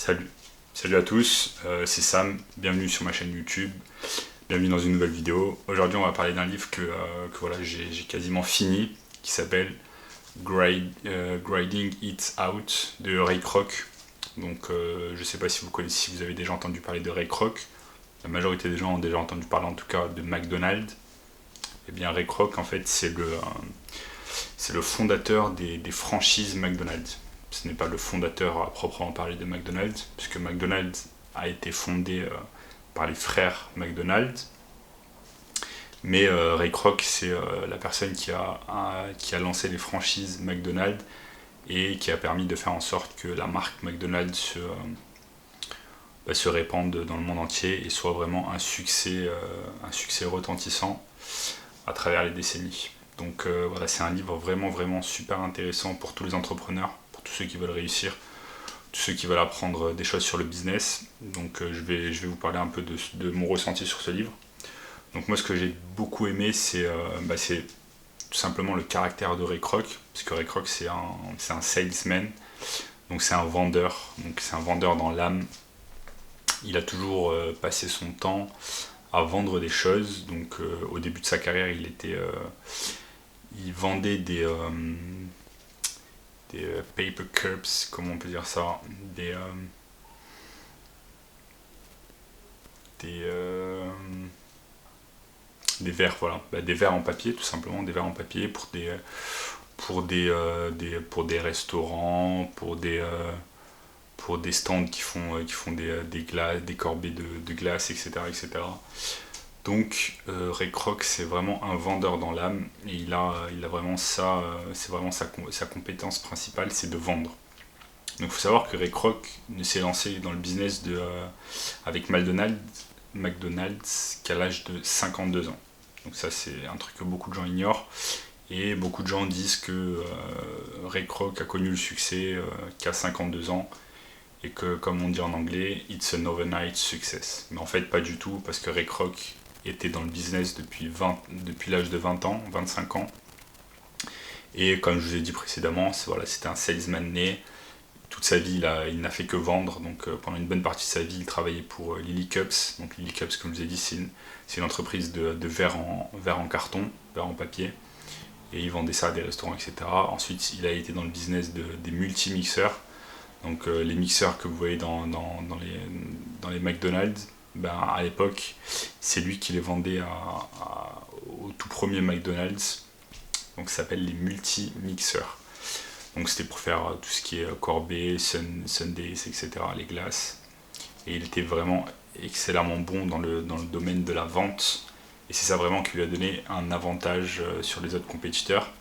Salut, salut à tous, c'est Sam, bienvenue sur ma chaîne YouTube, bienvenue dans une nouvelle vidéo. Aujourd'hui on va parler d'un livre que voilà, j'ai quasiment fini, qui s'appelle Grading It Out de Ray Kroc. Donc je sais pas si vous connaissez, si vous avez déjà entendu parler de Ray Kroc. La majorité des gens ont déjà entendu parler en tout cas de McDonald's. Et bien Ray Kroc en fait c'est le fondateur des franchises McDonald's. Ce n'est pas le fondateur à proprement parler de McDonald's, puisque McDonald's a été fondé par les frères McDonald's. Mais Ray Kroc, c'est la personne qui a lancé les franchises McDonald's et qui a permis de faire en sorte que la marque McDonald's se répande dans le monde entier et soit vraiment un succès retentissant à travers les décennies. Donc voilà, c'est un livre vraiment super intéressant pour tous les entrepreneurs, pour tous ceux qui veulent réussir, tous ceux qui veulent apprendre des choses sur le business. Donc je vais vous parler un peu de mon ressenti sur ce livre. Donc moi ce que j'ai beaucoup aimé c'est tout simplement le caractère de Ray Kroc, parce que Ray Kroc c'est un salesman, donc c'est un vendeur, donc c'est un vendeur dans l'âme. Il a toujours passé son temps à vendre des choses. Donc au début de sa carrière il vendait des paper cups, comment on peut dire ça, des verres, voilà, des verres en papier, tout simplement, des verres en papier pour des restaurants, pour des stands qui font des glaces, des corbeilles de glace, etc. Donc Ray Kroc c'est vraiment un vendeur dans l'âme et il a vraiment ça, c'est vraiment sa compétence principale, c'est de vendre. Donc il faut savoir que Ray Kroc s'est lancé dans le business avec McDonald's qu'à l'âge de 52 ans. Donc ça c'est un truc que beaucoup de gens ignorent et beaucoup de gens disent que Ray Kroc a connu le succès qu'à 52 ans et que, comme on dit en anglais, it's an overnight success. Mais en fait pas du tout, parce que Ray Kroc était dans le business depuis l'âge de 20 ans, 25 ans. Et comme je vous ai dit précédemment, c'était un salesman né. Toute sa vie, il n'a fait que vendre. Donc pendant une bonne partie de sa vie, il travaillait pour Lily Cups. Donc Lily Cups, comme je vous ai dit, c'est une entreprise de verre en carton, verre en papier. Et il vendait ça à des restaurants, etc. Ensuite, il a été dans le business des multi-mixeurs. Donc les mixeurs que vous voyez dans les McDonald's, à l'époque, c'est lui qui les vendait au tout premier McDonald's. Donc ça s'appelle les multi-mixeurs. Donc c'était pour faire tout ce qui est corbeilles, sundaes, etc., les glaces. Et il était vraiment excellemment bon dans le domaine de la vente. Et c'est ça vraiment qui lui a donné un avantage sur les autres compétiteurs.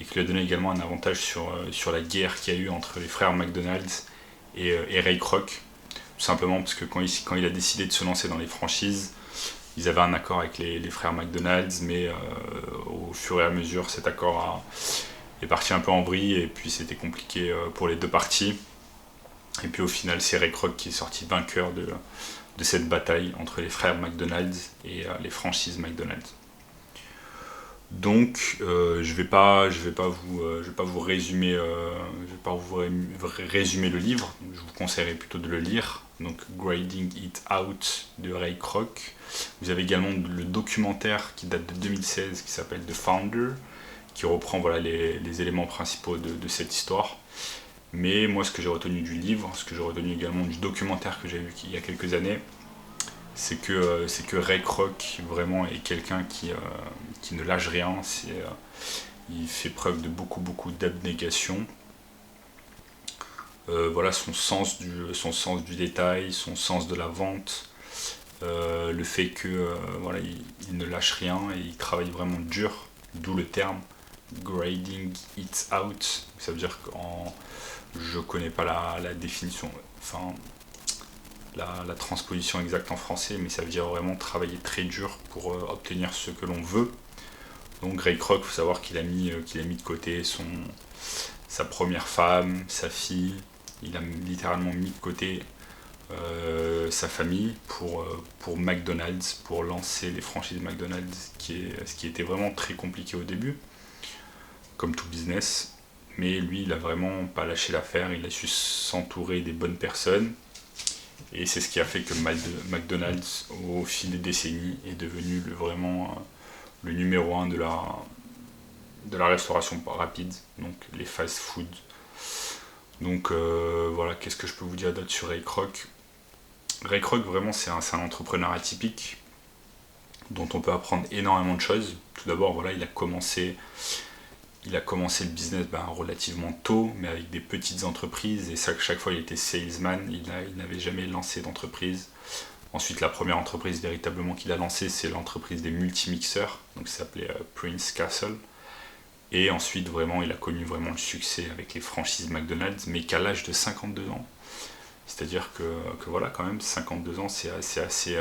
Et qui lui a donné également un avantage sur la guerre qu'il y a eu entre les frères McDonald's et Ray Kroc. Tout simplement parce que quand il a décidé de se lancer dans les franchises, ils avaient un accord avec les frères McDonald's, mais au fur et à mesure, cet accord est parti un peu en vrille et puis c'était compliqué pour les deux parties. Et puis au final, c'est Ray Kroc qui est sorti vainqueur de cette bataille entre les frères McDonald's et les franchises McDonald's. Donc je vais pas vous résumer le livre. Je vous conseillerais plutôt de le lire. Donc Grading It Out de Ray Kroc. Vous avez également le documentaire qui date de 2016 qui s'appelle The Founder, qui reprend les éléments principaux de cette histoire. Mais moi, ce que j'ai retenu du livre, ce que j'ai retenu également du documentaire que j'ai vu il y a quelques années, c'est que Ray Kroc vraiment est quelqu'un qui ne lâche rien. Il fait preuve de beaucoup d'abnégation. Voilà, son sens du détail, son sens de la vente, le fait que il ne lâche rien et il travaille vraiment dur, d'où le terme grading it out. Ça veut dire je connais pas la définition, enfin la transposition exacte en français, mais ça veut dire vraiment travailler très dur pour obtenir ce que l'on veut. Donc Ray Kroc, il faut savoir qu'il a mis de côté sa première femme, sa fille. Il a littéralement mis de côté sa famille pour McDonald's, pour lancer les franchises McDonald's, ce qui était vraiment très compliqué au début, comme tout business. mais lui il a vraiment pas lâché l'affaire, il a su s'entourer des bonnes personnes, et c'est ce qui a fait que McDonald's au fil des décennies est devenu vraiment le numéro un de la restauration rapide, donc les fast food. Donc voilà, qu'est-ce que je peux vous dire d'autre sur Ray Kroc? Ray Kroc, vraiment, c'est un entrepreneur atypique dont on peut apprendre énormément de choses. Tout d'abord, voilà, il a commencé le business relativement tôt, mais avec des petites entreprises, et ça, chaque fois il était salesman, il n'avait jamais lancé d'entreprise. Ensuite, la première entreprise véritablement qu'il a lancée, c'est l'entreprise des multimixeurs, donc ça s'appelait Prince Castle. Et ensuite, vraiment, il a connu vraiment le succès avec les franchises McDonald's, mais qu'à l'âge de 52 ans. C'est-à-dire que voilà, quand même, 52 ans, c'est assez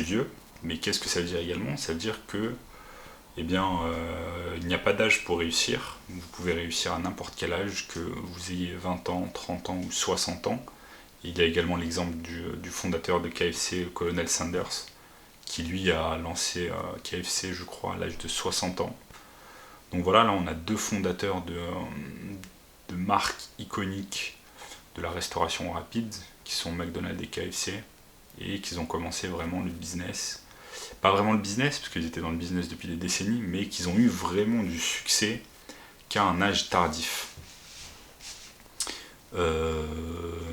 vieux. Mais qu'est-ce que ça veut dire également? Ça veut dire que, eh bien, il n'y a pas d'âge pour réussir. Vous pouvez réussir à n'importe quel âge, que vous ayez 20 ans, 30 ans ou 60 ans. Et il y a également l'exemple du fondateur de KFC, Colonel Sanders, qui lui a lancé KFC, je crois, à l'âge de 60 ans. Donc voilà, là on a deux fondateurs de marques iconiques de la restauration rapide, qui sont McDonald's et KFC, et qu'ils ont commencé vraiment le business. Pas vraiment le business, parce qu'ils étaient dans le business depuis des décennies, mais qu'ils ont eu vraiment du succès qu'à un âge tardif.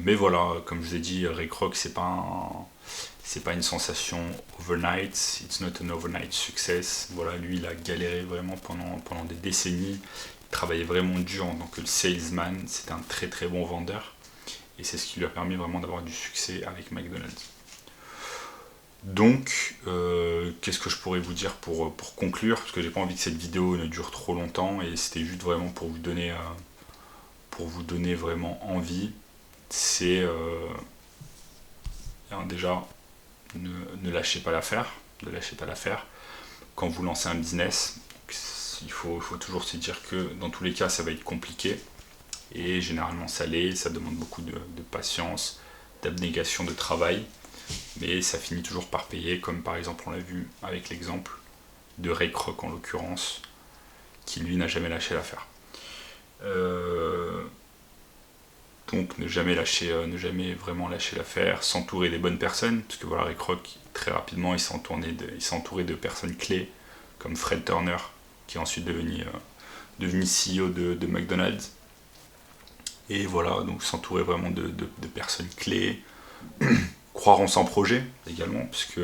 Mais voilà, comme je vous ai dit, Ray Kroc, c'est pas une sensation overnight, it's not an overnight success. Voilà, lui il a galéré vraiment pendant des décennies, il travaillait vraiment dur en tant que salesman, c'était un très très bon vendeur, et c'est ce qui lui a permis vraiment d'avoir du succès avec McDonald's. Donc, qu'est-ce que je pourrais vous dire pour conclure, parce que j'ai pas envie que cette vidéo ne dure trop longtemps, et c'était juste vraiment pour vous donner vraiment envie. C'est déjà, ne lâchez pas l'affaire, quand vous lancez un business. Il faut toujours se dire que dans tous les cas ça va être compliqué, et généralement ça l'est, ça demande beaucoup de patience, d'abnégation, de travail, mais ça finit toujours par payer, comme par exemple on l'a vu avec l'exemple de Ray Kroc en l'occurrence, qui lui n'a jamais lâché l'affaire. Donc ne jamais vraiment lâcher l'affaire, s'entourer des bonnes personnes, parce que voilà, Ray Kroc, très rapidement, il s'est entouré de personnes clés, comme Fred Turner, qui est ensuite devenu CEO de McDonald's. Et voilà, donc s'entourer vraiment de personnes clés, croire en son projet également, puisque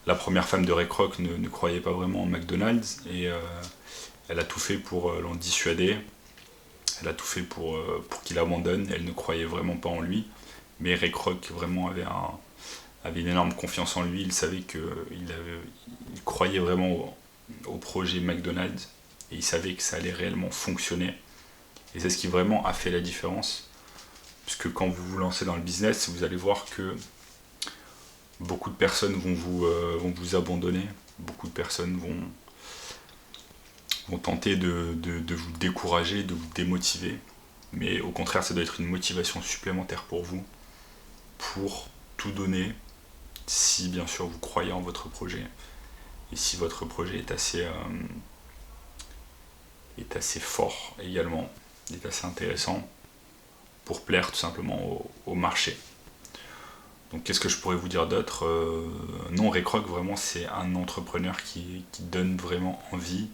la première femme de Ray Kroc ne croyait pas vraiment en McDonald's, et elle a tout fait pour l'en dissuader. Elle a tout fait pour qu'il abandonne, elle ne croyait vraiment pas en lui, mais Ray Kroc vraiment avait une énorme confiance en lui, il savait qu'il croyait vraiment au projet McDonald's, et il savait que ça allait réellement fonctionner, et c'est ce qui vraiment a fait la différence, puisque quand vous vous lancez dans le business, vous allez voir que beaucoup de personnes vont vous abandonner, beaucoup de personnes vont tenter de vous décourager, de vous démotiver, mais au contraire ça doit être une motivation supplémentaire pour vous, pour tout donner, si bien sûr vous croyez en votre projet, et si votre projet est assez fort également, est assez intéressant, pour plaire tout simplement au marché. Donc qu'est-ce que je pourrais vous dire d'autre? Non, Ray Kroc vraiment c'est un entrepreneur qui donne vraiment envie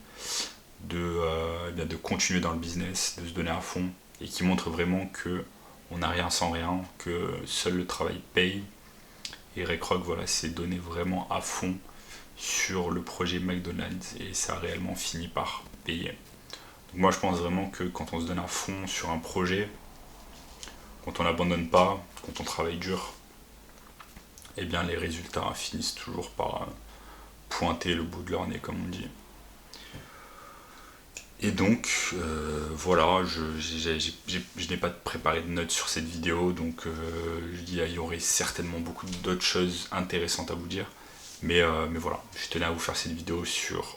de continuer dans le business, de se donner à fond, et qui montre vraiment que on n'a rien sans rien, que seul le travail paye. Et Ray Kroc voilà, s'est donné vraiment à fond sur le projet McDonald's, et ça a réellement fini par payer. Donc moi je pense vraiment que quand on se donne à fond sur un projet, quand on n'abandonne pas, quand on travaille dur, eh bien les résultats finissent toujours par pointer le bout de leur nez, comme on dit. Et donc voilà, je n'ai pas préparé de notes sur cette vidéo, donc je dis il y aurait certainement beaucoup d'autres choses intéressantes à vous dire, mais voilà, je tenais à vous faire cette vidéo sur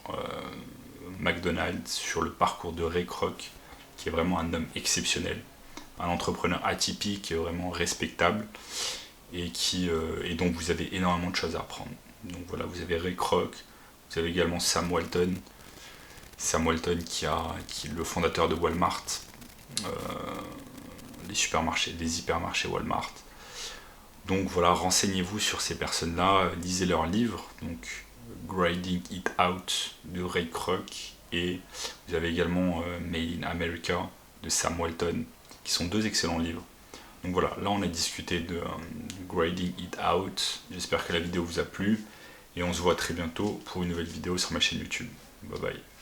McDonald's, sur le parcours de Ray Kroc, qui est vraiment un homme exceptionnel, un entrepreneur atypique, vraiment respectable, et dont vous avez énormément de choses à apprendre. Donc voilà, vous avez Ray Kroc, vous avez également Sam Walton. Sam Walton qui est le fondateur de Walmart, les hypermarchés Walmart. Donc voilà, renseignez-vous sur ces personnes-là, lisez leurs livres, donc Grinding It Out de Ray Kroc, et vous avez également Made in America de Sam Walton, qui sont deux excellents livres. Donc voilà, là on a discuté de Grinding It Out, j'espère que la vidéo vous a plu, et on se voit très bientôt pour une nouvelle vidéo sur ma chaîne YouTube. Bye bye.